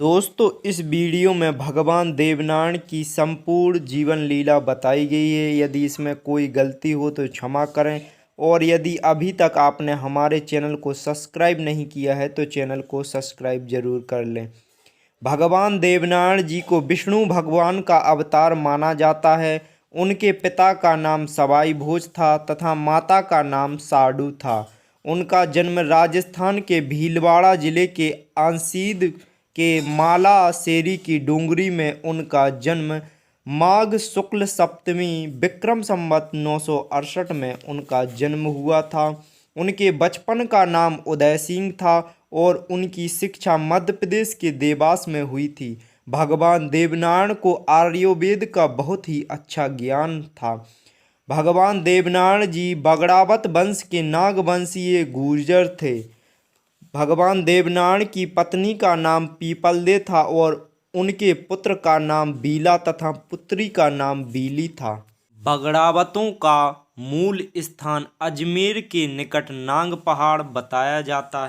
दोस्तों, इस वीडियो में भगवान देवनारायण की संपूर्ण जीवन लीला बताई गई है। यदि इसमें कोई गलती हो तो क्षमा करें। और यदि अभी तक आपने हमारे चैनल को सब्सक्राइब नहीं किया है तो चैनल को सब्सक्राइब जरूर कर लें। भगवान देवनारायण जी को विष्णु भगवान का अवतार माना जाता है। उनके पिता का नाम सवाई भोज था तथा माता का नाम साडू था। उनका जन्म राजस्थान के भीलवाड़ा जिले के आंसीद के माला सेरी की डूंगरी में उनका जन्म माघ शुक्ल सप्तमी विक्रम संवत 968 में उनका जन्म हुआ था। उनके बचपन का नाम उदय सिंह था और उनकी शिक्षा मध्य प्रदेश के देवास में हुई थी। भगवान देवनारायण को आयुर्वेद का बहुत ही अच्छा ज्ञान था। भगवान देवनारायण जी बगड़ावत वंश के नागवंशीय गुर्जर थे। भगवान देवनारायण की पत्नी का नाम पीपलदे था और उनके पुत्र का नाम बीला तथा पुत्री का नाम बीली था। बगड़ावतों का मूल स्थान अजमेर के निकट नांग पहाड़ बताया जाता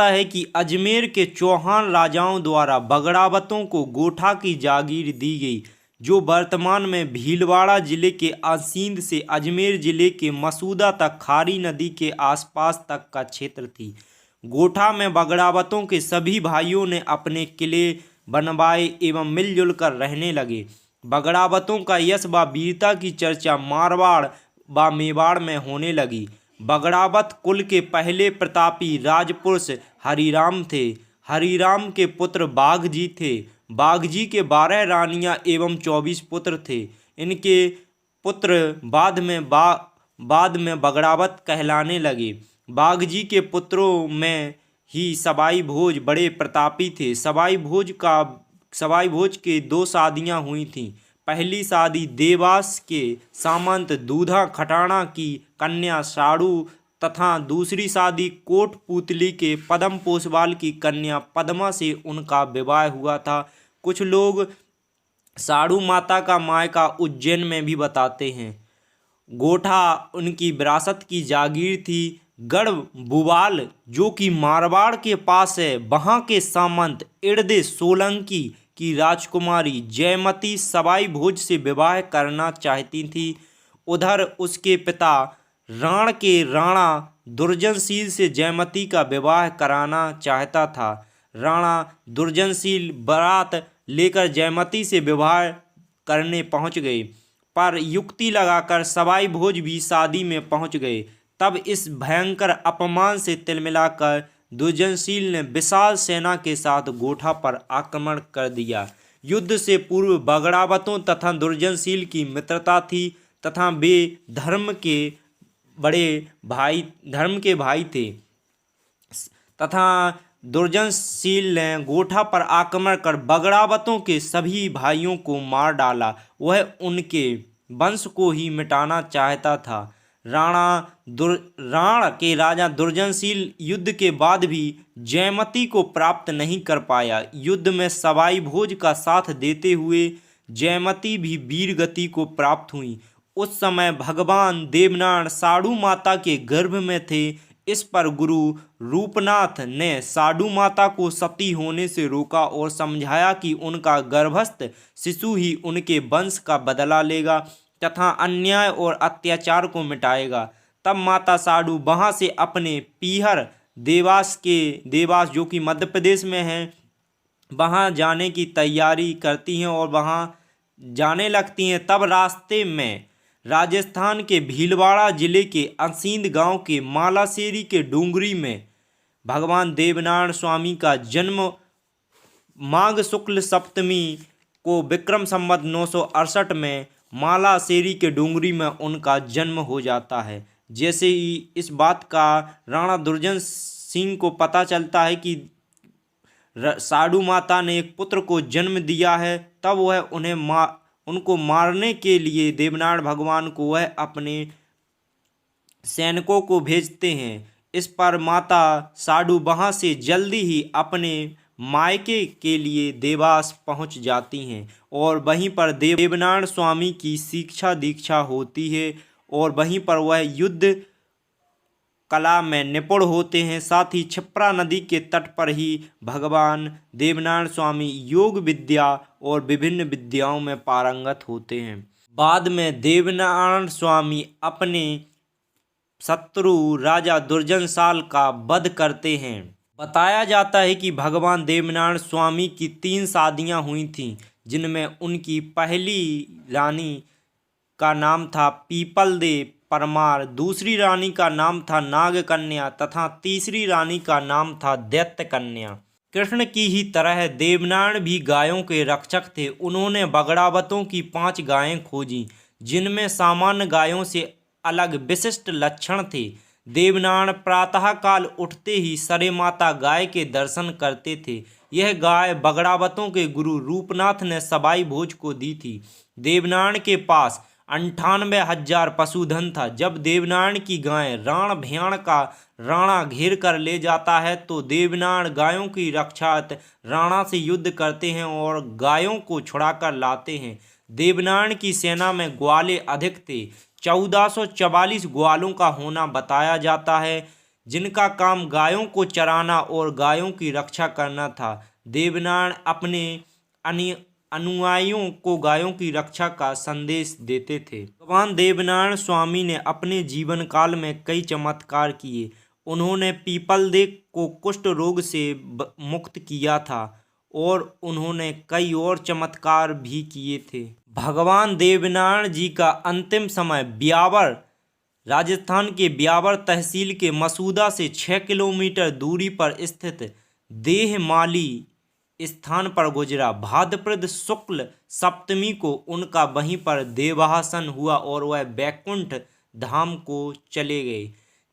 है कि अजमेर के चौहान राजाओं द्वारा बगड़ावतों को गोठा की जागीर दी गई, जो वर्तमान में भीलवाड़ा जिले के आसींद से अजमेर जिले के मसूदा तक खारी नदी के आसपास तक का क्षेत्र थी। गोठा में बगड़ावतों के सभी भाइयों ने अपने किले बनवाए एवं मिलजुल कर रहने लगे। बगड़ावतों का यश व वीरता की चर्चा मारवाड़ व मेवाड़ में होने लगी। बगड़ावत कुल के पहले प्रतापी राजपुरुष हरिराम थे। हरिराम के पुत्र बाघजी थे। बाघजी के 12 रानियां एवं 24 पुत्र थे। इनके पुत्र बाद में बगड़ावत कहलाने लगे। बाघजी के पुत्रों में ही सवाई भोज बड़े प्रतापी थे। सवाई भोज के 2 शादियां हुई थीं। पहली शादी देवास के सामंत दूधा खटाणा की कन्या साड़ू तथा दूसरी शादी कोटपुतली के पद्म पोसवाल की कन्या पद्मा से उनका विवाह हुआ था। कुछ लोग साड़ू माता का मायका उज्जैन में भी बताते हैं। गोठा उनकी विरासत की जागीर थी। गढ़ बुवाल जो कि मारवाड़ के पास है, वहाँ के सामंत इड़दे सोलंकी की राजकुमारी जयमती सवाई भोज से विवाह करना चाहती थी। उधर उसके पिता राण के राणा दुर्जनशील से जयमती का विवाह कराना चाहता था। राणा दुर्जनशील बारात लेकर जयमती से विवाह करने पहुंच गए, पर युक्ति लगाकर सवाई भोज भी शादी में पहुंच गए। तब इस भयंकर अपमान से तिलमिलाकर दुर्जनशील ने विशाल सेना के साथ गोठा पर आक्रमण कर दिया। युद्ध से पूर्व बगड़ावतों तथा दुर्जनशील की मित्रता थी तथा वे धर्म के भाई थे तथा दुर्जनशील ने गोठा पर आक्रमण कर बगड़ावतों के सभी भाइयों को मार डाला। वह उनके वंश को ही मिटाना चाहता था। राण के राजा दुर्जनशील युद्ध के बाद भी जयमती को प्राप्त नहीं कर पाया। युद्ध में सवाई भोज का साथ देते हुए जयमती भी वीर गति को प्राप्त हुई। उस समय भगवान देवनारायण साडू माता के गर्भ में थे। इस पर गुरु रूपनाथ ने साडू माता को सती होने से रोका और समझाया कि उनका गर्भस्थ शिशु ही उनके वंश का बदला लेगा तथा अन्याय और अत्याचार को मिटाएगा। तब माता साडू वहाँ से अपने पीहर देवास जो कि मध्य प्रदेश में है, वहाँ जाने की तैयारी करती हैं और वहाँ जाने लगती हैं। तब रास्ते में राजस्थान के भीलवाड़ा जिले के आसींद गांव के मालासेरी के डूंगरी में भगवान देवनारायण स्वामी का जन्म माघ शुक्ल सप्तमी को विक्रम संवत 968 में मालासेरी के डूंगरी में उनका जन्म हो जाता है। जैसे ही इस बात का राणा दुर्जन सिंह को पता चलता है कि साडू माता ने एक पुत्र को जन्म दिया है, तब वह उनको मारने के लिए देवनारायण भगवान को वह अपने सैनिकों को भेजते हैं। इस पर माता साडू वहाँ से जल्दी ही अपने मायके के लिए देवास पहुँच जाती हैं और वहीं पर देवनारायण स्वामी की शिक्षा दीक्षा होती है और वहीं पर वह युद्ध कला में निपुण होते हैं। साथ ही क्षिप्रा नदी के तट पर ही भगवान देवनारायण स्वामी योग विद्या और विभिन्न विद्याओं में पारंगत होते हैं। बाद में देवनारायण स्वामी अपने शत्रु राजा दुर्जनशाल का वध करते हैं। बताया जाता है कि भगवान देवनारायण स्वामी की 3 शादियां हुई थीं, जिनमें उनकी पहली रानी का नाम था पीपल दे परमार, दूसरी रानी का नाम था नागकन्या तथा तीसरी रानी का नाम था दैत्य कन्या। कृष्ण की ही तरह देवनारायण भी गायों के रक्षक थे। उन्होंने बगड़ावतों की 5 गायें खोजी, जिनमें सामान्य गायों से अलग विशिष्ट लक्षण थे। देवनारायण प्रातःकाल उठते ही सरे माता गाय के दर्शन करते थे। यह गाय बगड़ावतों के गुरु रूपनाथ ने सबाई भोज को दी थी। देवनारायण के पास 98,000 पशुधन था। जब देवनारायण की गाय राण भयाण का राणा घेर कर ले जाता है तो देवनारायण गायों की रक्षार्थ राणा से युद्ध करते हैं और गायों को छुड़ाकर लाते हैं। देवनारायण की सेना में ग्वाले अधिक थे। 1444 ग्वालों का होना बताया जाता है, जिनका काम गायों को चराना और गायों की रक्षा करना था। देवनारायण अपने अनुयायियों को गायों की रक्षा का संदेश देते थे। भगवान देवनारायण स्वामी ने अपने जीवन काल में कई चमत्कार किए। उन्होंने पीपलदेव को कुष्ठ रोग से मुक्त किया था और उन्होंने कई और चमत्कार भी किए थे। भगवान देवनारायण जी का अंतिम समय ब्यावर, राजस्थान के ब्यावर तहसील के मसूदा से 6 किलोमीटर दूरी पर स्थित देहमाली स्थान पर गुजरा। भाद्रपद शुक्ल सप्तमी को उनका वहीं पर देवासन हुआ और वह बैकुंठ धाम को चले गए।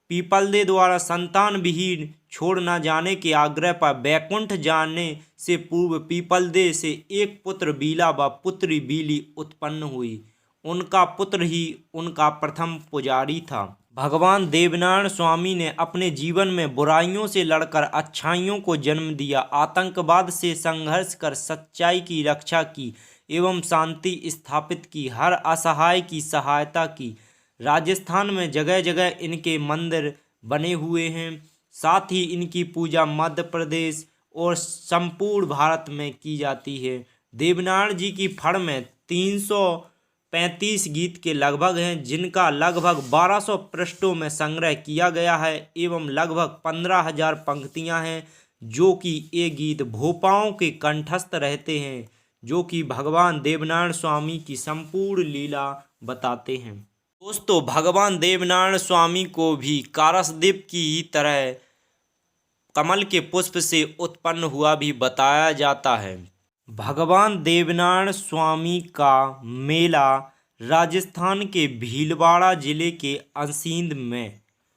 पीपलदेव द्वारा संतान विहीन छोड़ न जाने के आग्रह पर बैकुंठ जाने से पूर्व पीपलदेव से एक पुत्र बीला व पुत्री बीली उत्पन्न हुई। उनका पुत्र ही उनका प्रथम पुजारी था। भगवान देवनारायण स्वामी ने अपने जीवन में बुराइयों से लड़कर अच्छाइयों को जन्म दिया, आतंकवाद से संघर्ष कर सच्चाई की रक्षा की एवं शांति स्थापित की, हर असहाय की सहायता की। राजस्थान में जगह जगह इनके मंदिर बने हुए हैं। साथ ही इनकी पूजा मध्य प्रदेश और संपूर्ण भारत में की जाती है। देवनारायण जी की फड़ में 335 गीत के लगभग हैं, जिनका लगभग 1200 पृष्ठों में संग्रह किया गया है एवं लगभग 15,000 पंक्तियां हैं, जो कि ये गीत भोपाओं के कंठस्थ रहते हैं, जो कि भगवान देवनारायण स्वामी की संपूर्ण लीला बताते हैं। दोस्तों, भगवान देवनारायण स्वामी को भी कारसदेव की ही तरह कमल के पुष्प से उत्पन्न हुआ भी बताया जाता है। भगवान देवनारायण स्वामी का मेला राजस्थान के भीलवाड़ा जिले के अंसींद में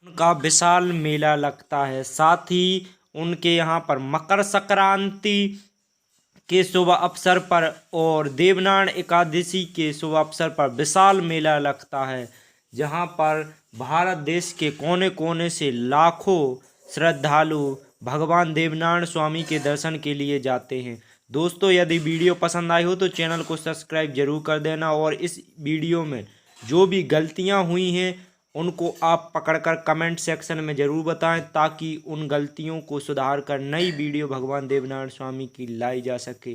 उनका विशाल मेला लगता है। साथ ही उनके यहाँ पर मकर संक्रांति के शुभ अवसर पर और देवनारायण एकादशी के शुभ अवसर पर विशाल मेला लगता है, जहाँ पर भारत देश के कोने कोने से लाखों श्रद्धालु भगवान देवनारायण स्वामी के दर्शन के लिए जाते हैं। दोस्तों, यदि वीडियो पसंद आई हो तो चैनल को सब्सक्राइब जरूर कर देना और इस वीडियो में जो भी गलतियां हुई हैं उनको आप पकड़कर कमेंट सेक्शन में ज़रूर बताएं, ताकि उन गलतियों को सुधार कर नई वीडियो भगवान देवनारायण स्वामी की लाई जा सके।